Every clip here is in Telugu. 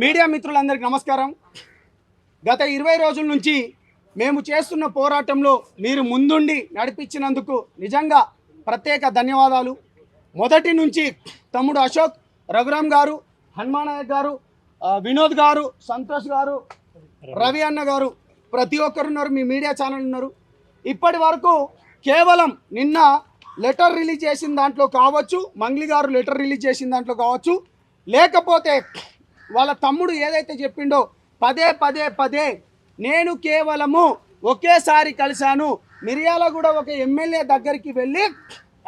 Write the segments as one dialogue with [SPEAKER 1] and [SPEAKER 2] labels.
[SPEAKER 1] మీడియా మిత్రులందరికీ నమస్కారం. గత 20 రోజుల నుంచి మేము చేస్తున్న పోరాటంలో మీరు ముందుండి నడిపించినందుకు నిజంగా ప్రత్యేక ధన్యవాదాలు. మొదటి నుంచి తమ్ముడు అశోక్, రఘురామ్ గారు, హనుమాన్ నాయక్ గారు, వినోద్ గారు, సంతోష్ గారు, రవి అన్న గారు, ప్రతి ఒక్కరు ఉన్నారు, మీ మీడియా ఛానల్ ఉన్నారు. ఇప్పటి వరకు కేవలం నిన్న లెటర్ రిలీజ్ చేసిన దాంట్లో కావచ్చు, మంగ్లీ గారు లెటర్ రిలీజ్ చేసిన దాంట్లో కావచ్చు, లేకపోతే వాళ్ళ తమ్ముడు ఏదైతే చెప్పిండో పదే నేను కేవలము ఒకేసారి కలిశాను, మిర్యాలగూడ ఒక ఎమ్మెల్యే దగ్గరికి వెళ్ళి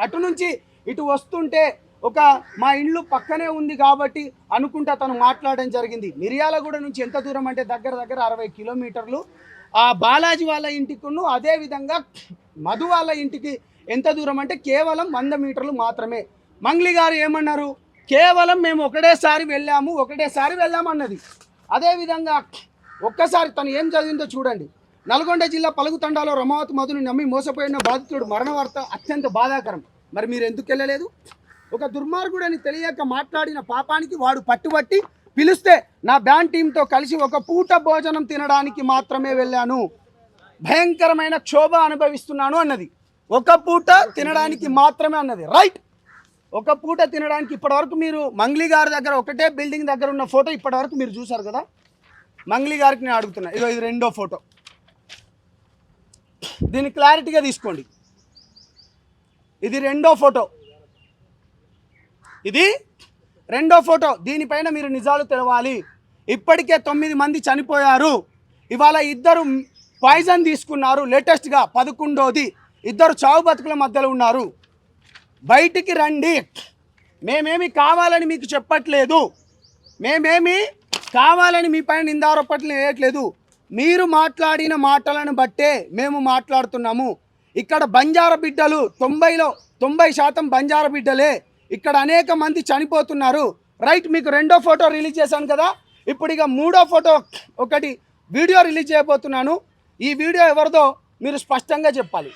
[SPEAKER 1] అటు నుంచి ఇటు వస్తుంటే ఒక మా ఇల్లు పక్కనే ఉంది కాబట్టి అనుకుంటా తను మాట్లాడడం జరిగింది. మిర్యాలగూడ నుంచి ఎంత దూరం అంటే దగ్గర 60 కిలోమీటర్లు. ఆ బాలాజీ వాళ్ళ ఇంటికును అదేవిధంగా మధు వాళ్ళ ఇంటికి ఎంత దూరం అంటే కేవలం 100 మీటర్లు మాత్రమే. మంగ్లీ గారు ఏమన్నారు, కేవలం మేము ఒకటేసారి వెళ్ళాము అన్నది. అదేవిధంగా ఒక్కసారి తను ఏం చదివిందో చూడండి. నల్గొండ జిల్లా పలుగుతండాలో రమావతి మధుని నమ్మి మోసపోయిన బాధితుడు మరణ వార్త అత్యంత బాధాకరం. మరి మీరు ఎందుకు వెళ్ళలేదు? ఒక దుర్మార్గుడని తెలియక మాట్లాడిన పాపానికి వాడు పట్టుబట్టి పిలిస్తే నా బ్యాండ్ టీంతో కలిసి ఒక పూట భోజనం తినడానికి మాత్రమే వెళ్ళాను, భయంకరమైన క్షోభ అనుభవిస్తున్నాను అన్నది. ఒక పూట తినడానికి మాత్రమే అన్నది. రైట్, ఒక పూట తినడానికి. ఇప్పటివరకు మీరు మంగ్లీ గారి దగ్గర ఒకటే బిల్డింగ్ దగ్గర ఉన్న ఫోటో ఇప్పటివరకు మీరు చూసారు కదా. మంగ్లీ గారికి నేను అడుగుతున్నా, ఇదో ఇది రెండో ఫోటో, దీన్ని క్లారిటీగా తీసుకోండి. ఇది రెండో ఫోటో, దీనిపైన మీరు నిజాలు తెలవాలి. ఇప్పటికే 9 మంది చనిపోయారు. ఇవాళ 2 పాయిజన్ తీసుకున్నారు. లేటెస్ట్గా 11వది. 2 చావు బతుకుల మధ్యలో ఉన్నారు. బయటికి రండి. మేమేమి కావాలని మీకు చెప్పట్లేదు, మేమేమి కావాలని మీ పైన నిందారోపణలు వేయట్లేదు. మీరు మాట్లాడిన మాటలను బట్టే మేము మాట్లాడుతున్నాము. ఇక్కడ బంజారా బిడ్డలు 90% బంజారా బిడ్డలే. ఇక్కడ అనేక మంది చనిపోతున్నారు. రైట్, మీకు రెండో ఫోటో రిలీజ్ చేశాను కదా. ఇప్పుడు ఇక మూడో ఫోటో ఒకటి వీడియో రిలీజ్ చేయబోతున్నాను. ఈ వీడియో ఎవరిదో మీరు స్పష్టంగా చెప్పాలి.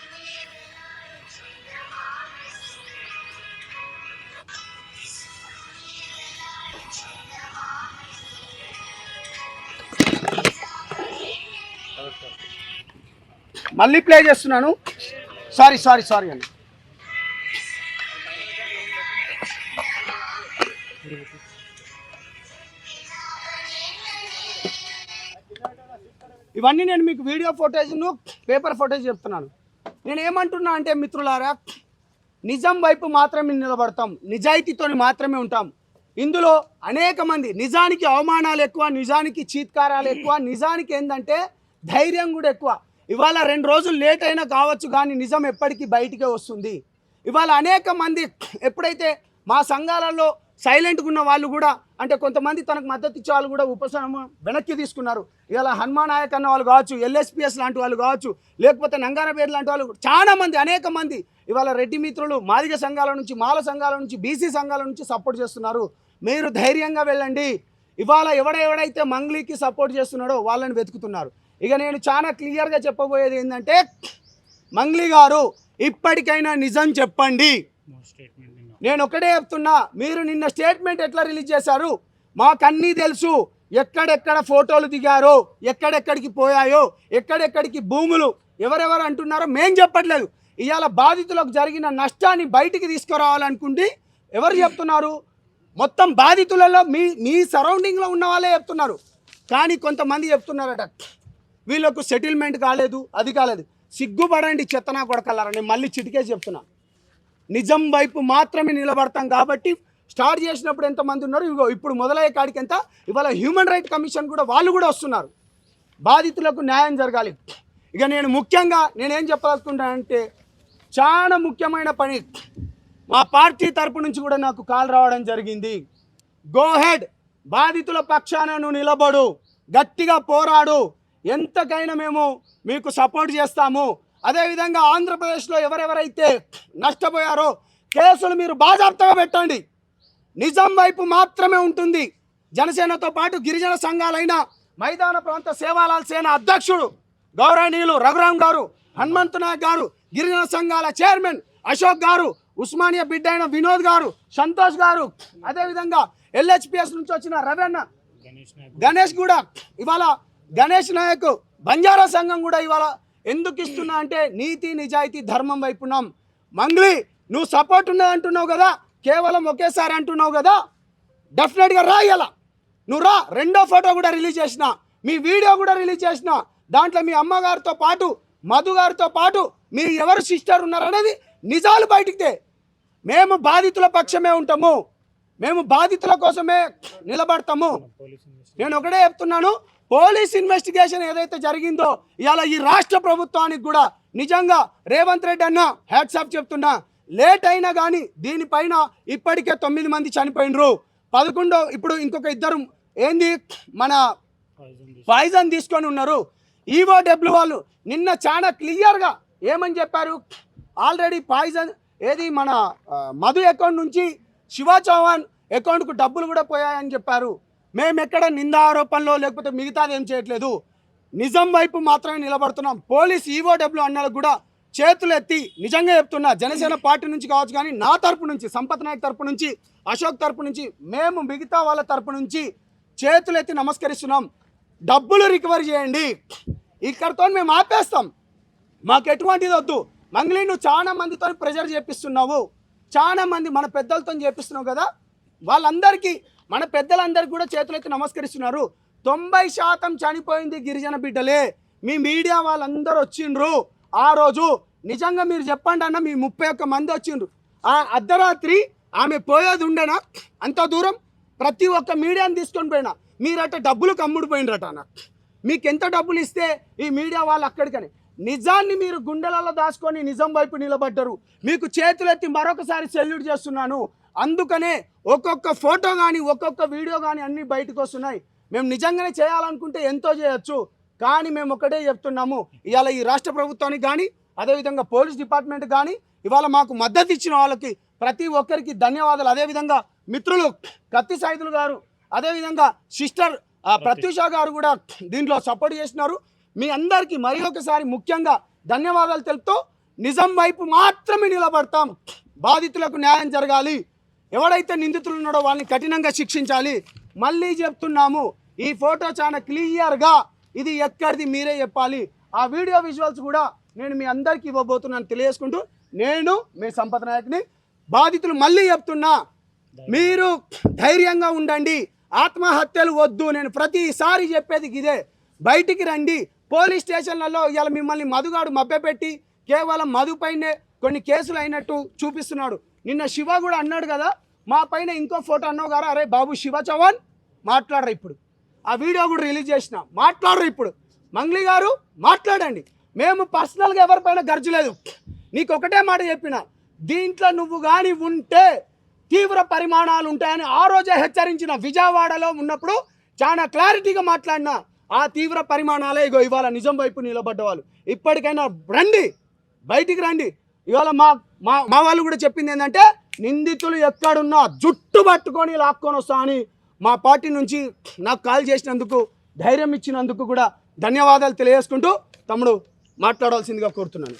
[SPEAKER 1] మళ్ళీ ప్లే చేస్తున్నాను. సారీ అండి. ఇవన్నీ నేను మీకు వీడియో ఫోటేజ్ను పేపర్ ఫోటేజ్ చెప్తున్నాను. నేను ఏమంటున్నా అంటే మిత్రులారా, నిజం వైపు మాత్రమే నిలబడతాం, నిజాయితీతో మాత్రమే ఉంటాం. ఇందులో అనేక మంది నిజానికి అవమానాలు ఎక్కువ, నిజానికి చీత్కారాలు ఎక్కువ, నిజానికి ఏంటంటే ధైర్యం కూడా ఎక్కువ. ఇవాళ 2 రోజులు లేట్ అయినా కావచ్చు కానీ నిజం ఎప్పటికీ బయటికే వస్తుంది. ఇవాళ అనేక మంది ఎప్పుడైతే మా సంఘాలలో సైలెంట్గా ఉన్న వాళ్ళు కూడా, అంటే కొంతమంది తనకు మద్దతు ఇచ్చే వాళ్ళు కూడా ఉపశమనం వెనక్కి తీసుకున్నారు. ఇలా హనుమాన్ నాయక్ అన్న వాళ్ళు కావచ్చు, LSPS లాంటి వాళ్ళు కావచ్చు, లేకపోతే నంగానపేట లాంటి వాళ్ళు, చాలా మంది అనేక మంది ఇవాళ రెడ్డి మిత్రులు మాదిగ సంఘాల నుంచి, మాల సంఘాల నుంచి, BC సంఘాల నుంచి సపోర్ట్ చేస్తున్నారు. మీరు ధైర్యంగా వెళ్ళండి. ఇవాళ ఎవడైతే మంగ్లీకి సపోర్ట్ చేస్తున్నాడో వాళ్ళని వెతుకుతున్నారు. ఇక నేను చాలా క్లియర్గా చెప్పబోయేది ఏంటంటే, మంగ్లీ గారు ఇప్పటికైనా నిజం చెప్పండి. నేను ఒకటే చెప్తున్నా, మీరు నిన్న స్టేట్మెంట్ ఎట్లా రిలీజ్ చేశారు మాకన్నీ తెలుసు. ఎక్కడెక్కడ ఫోటోలు దిగారో, ఎక్కడెక్కడికి పోయాయో, ఎక్కడెక్కడికి భూములు ఎవరెవరు అంటున్నారో మేం చెప్పట్లేదు. ఇవాళ బాధితులకు జరిగిన నష్టాన్ని బయటికి తీసుకురావాలనుకుంటే ఎవరు చెప్తున్నారు? మొత్తం బాధితులలో మీ సరౌండింగ్లో ఉన్న వాళ్ళే చెప్తున్నారు. కానీ కొంతమంది చెప్తున్నారట వీళ్ళకు సెటిల్మెంట్ కాలేదు, అది కాలేదు. సిగ్గుపడండి చెత్తనా కొడకల్లారా. నేను మళ్ళీ చిటికేసి చెప్తున్నా, నిజం వైపు మాత్రమే నిలబడతాం. కాబట్టి స్టార్ట్ చేసినప్పుడు ఎంతమంది ఉన్నారు, ఇగో ఇప్పుడు మొదలయ్యే కాడికి ఎంత. ఇవాళ హ్యూమన్ రైట్ కమిషన్ కూడా వాళ్ళు కూడా వస్తున్నారు. బాధితులకు న్యాయం జరగాలి. ఇక నేను ముఖ్యంగా నేనేం చెప్పాలనుకుంటానంటే, చాలా ముఖ్యమైన పని మా పార్టీ తరపు నుంచి కూడా నాకు కాల్ రావడం జరిగింది. గో హెడ్, బాధితుల పక్షాన నువ్వు నిలబడు, గట్టిగా పోరాడు, ఎంతకైనా మేము మీకు సపోర్ట్ చేస్తాము. అదేవిధంగా ఆంధ్రప్రదేశ్లో ఎవరెవరైతే నష్టపోయారో కేసులు మీరు బాజాప్తగా పెట్టండి. నిజం వైపు మాత్రమే ఉంటుంది. జనసేనతో పాటు గిరిజన సంఘాలైన మైదాన ప్రాంత సేవాలాల్ సేన అధ్యక్షుడు గౌరవనీయులు రఘురామ్ గారు, హనుమంతు నాయక్ గారు, గిరిజన సంఘాల చైర్మన్ అశోక్ గారు, ఉస్మానియా బిడ్డ అయిన వినోద్ గారు, సంతోష్ గారు, అదేవిధంగా LHPS నుంచి వచ్చిన రవన్న, గణేష్ కూడా ఇవాళ గణేష్ నాయక్ బంజారా సంఘం కూడా ఇవాళ ఎందుకు ఇస్తున్నా అంటే నీతి నిజాయితీ ధర్మం వైపున్నాం. మంగ్లీ నువ్వు సపోర్ట్ ఉన్నది అంటున్నావు కదా, కేవలం ఒకేసారి అంటున్నావు కదా, డెఫినెట్గా రా. ఇలా నువ్వు రా. రెండో ఫోటో కూడా రిలీజ్ చేసిన, మీ వీడియో కూడా రిలీజ్ చేసిన, దాంట్లో మీ అమ్మగారితో పాటు మధు గారితో పాటు మీరు ఎవరు సిస్టర్ ఉన్నారనేది నిజాలు బయటికి. మేము బాధితుల పక్షమే ఉంటాము, మేము బాధితుల కోసమే నిలబడతాము. నేను ఒకటే చెప్తున్నాను, పోలీస్ ఇన్వెస్టిగేషన్ ఏదైతే జరిగిందో ఇవాళ ఈ రాష్ట్ర ప్రభుత్వానికి కూడా నిజంగా రేవంత్ రెడ్డి అన్న హ్యాట్సాప్ చెప్తున్నా. లేట్ అయినా కానీ దీనిపైన ఇప్పటికే 9 మంది చనిపోయినరు. 11 ఇప్పుడు ఇంకొక ఇద్దరు ఏంది మన పాయిజన్ తీసుకొని ఉన్నారు. ఈఓడబ్ల్యూ వాళ్ళు నిన్న చాలా క్లియర్గా ఏమని చెప్పారు, ఆల్రెడీ పాయిజన్ ఏది మన మధు అకౌంట్ నుంచి శివ చౌహాన్ అకౌంట్కు డబ్బులు కూడా పోయాయని చెప్పారు. మేము ఎక్కడ నింద ఆరోపణలో లేకపోతే మిగతాది ఏం చేయట్లేదు, నిజం వైపు మాత్రమే నిలబడుతున్నాం. పోలీస్ ఈఓడబ్ల్యూ అన్నలకు కూడా చేతులు ఎత్తి నిజంగా చెప్తున్నా, జనసేన పార్టీ నుంచి కావచ్చు కానీ నా తరపు నుంచి, సంపత్ నాయక్ తరపు నుంచి, అశోక్ తరపు నుంచి, మేము మిగతా వాళ్ళ తరపు నుంచి చేతులు ఎత్తి నమస్కరిస్తున్నాం. డబ్బులు రికవర్ చేయండి, ఇక్కడితో మేము ఆపేస్తాం, మాకు ఎటువంటిది వద్దు. మంగ్లీ నువ్వు చాలా మందితో ప్రెజర్ చేపిస్తున్నావు, చాలా మంది మన పెద్దలతో చేపిస్తున్నావు కదా, వాళ్ళందరికీ మన పెద్దలందరికీ కూడా చేతులెత్తి నమస్కరిస్తున్నారు. 90% చనిపోయింది గిరిజన బిడ్డలే. మీ మీడియా వాళ్ళందరూ వచ్చిండ్రు ఆ రోజు. నిజంగా మీరు చెప్పండి అన్న, మీ 31 మంది వచ్చిండ్రు. ఆ అర్ధరాత్రి ఆమె పోయేది ఉండేనా అంత దూరం? ప్రతి ఒక్క మీడియాని తీసుకొని పోయినా మీరట డబ్బులు కమ్ముడు పోయినరట అన్న. మీకు ఎంత డబ్బులు ఇస్తే ఈ మీడియా వాళ్ళు అక్కడికని నిజాన్ని మీరు గుండెలలో దాచుకొని నిజం వైపు నిలబడ్డారు. మీకు చేతులెత్తి మరొకసారి సెల్యూట్ చేస్తున్నాను. అందుకనే ఒక్కొక్క ఫోటో కానీ ఒక్కొక్క వీడియో కానీ అన్నీ బయటకు వస్తున్నాయి. మేము నిజంగానే చేయాలనుకుంటే ఎంతో చేయొచ్చు, కానీ మేము ఒకటే చెప్తున్నాము, ఇవాళ ఈ రాష్ట్ర ప్రభుత్వానికి కానీ అదేవిధంగా పోలీస్ డిపార్ట్మెంట్ కానీ ఇవాళ మాకు మద్దతు ఇచ్చిన వాళ్ళకి ప్రతి ఒక్కరికి ధన్యవాదాలు. అదేవిధంగా మిత్రులు కత్తి సైదులు గారు, అదేవిధంగా సిస్టర్ ప్రత్యూష గారు కూడా దీంట్లో సపోర్ట్ చేసినారు. మీ అందరికీ మరి ఒకసారి ముఖ్యంగా ధన్యవాదాలు తెలుపుతూ నిజం వైపు మాత్రమే నిలబడతాం. బాధితులకు న్యాయం జరగాలి, ఎవడైతే నిందితులు ఉన్నాడో వాళ్ళని కఠినంగా శిక్షించాలి. మళ్ళీ చెప్తున్నాము, ఈ ఫోటో చాలా క్లియర్గా ఇది ఎక్కడిది మీరే చెప్పాలి. ఆ వీడియో విజువల్స్ కూడా నేను మీ అందరికీ ఇవ్వబోతున్నాను తెలియజేసుకుంటూ, నేను మీ సంపత్ నాయక్ని. బాధితులు మళ్ళీ చెప్తున్నా, మీరు ధైర్యంగా ఉండండి, ఆత్మహత్యలు వద్దు. నేను ప్రతిసారి చెప్పేది ఇదే, బయటికి రండి. పోలీస్ స్టేషన్లలో ఇవాళ మిమ్మల్ని మధుగాడు మభ్యపెట్టి కేవలం మధు పైనే కొన్ని కేసులు అయినట్టు చూపిస్తున్నాడు. నిన్న శివ కూడా అన్నాడు కదా, మా పైన ఇంకో ఫోటో అన్నావు కదా, అరే బాబు శివ చౌహాన్ మాట్లాడరు. ఇప్పుడు ఆ వీడియో కూడా రిలీజ్ చేసిన, మాట్లాడరు. ఇప్పుడు మంగ్లీ గారు మాట్లాడండి. మేము పర్సనల్గా ఎవరిపైన గర్జలేదు. నీకు ఒకటే మాట చెప్పిన, దీంట్లో నువ్వు కానీ ఉంటే తీవ్ర పరిమాణాలు ఉంటాయని ఆ రోజే హెచ్చరించిన. విజయవాడలో ఉన్నప్పుడు చాలా క్లారిటీగా మాట్లాడిన. ఆ తీవ్ర పరిమాణాలే ఇగో ఇవాళ నిజం వైపు నిలబడ్డ వాళ్ళు. ఇప్పటికైనా రండి, బయటికి రండి. ఇవాళ మా వాళ్ళు కూడా చెప్పింది ఏంటంటే, నిందితులు ఎక్కడున్నా జుట్టు పట్టుకొని లాక్కొని వస్తా అని మా పార్టీ నుంచి నాకు కాల్ చేసినందుకు, ధైర్యం ఇచ్చినందుకు కూడా ధన్యవాదాలు తెలియజేసుకుంటూ తమ్ముడు మాట్లాడాల్సిందిగా కోరుతున్నాను.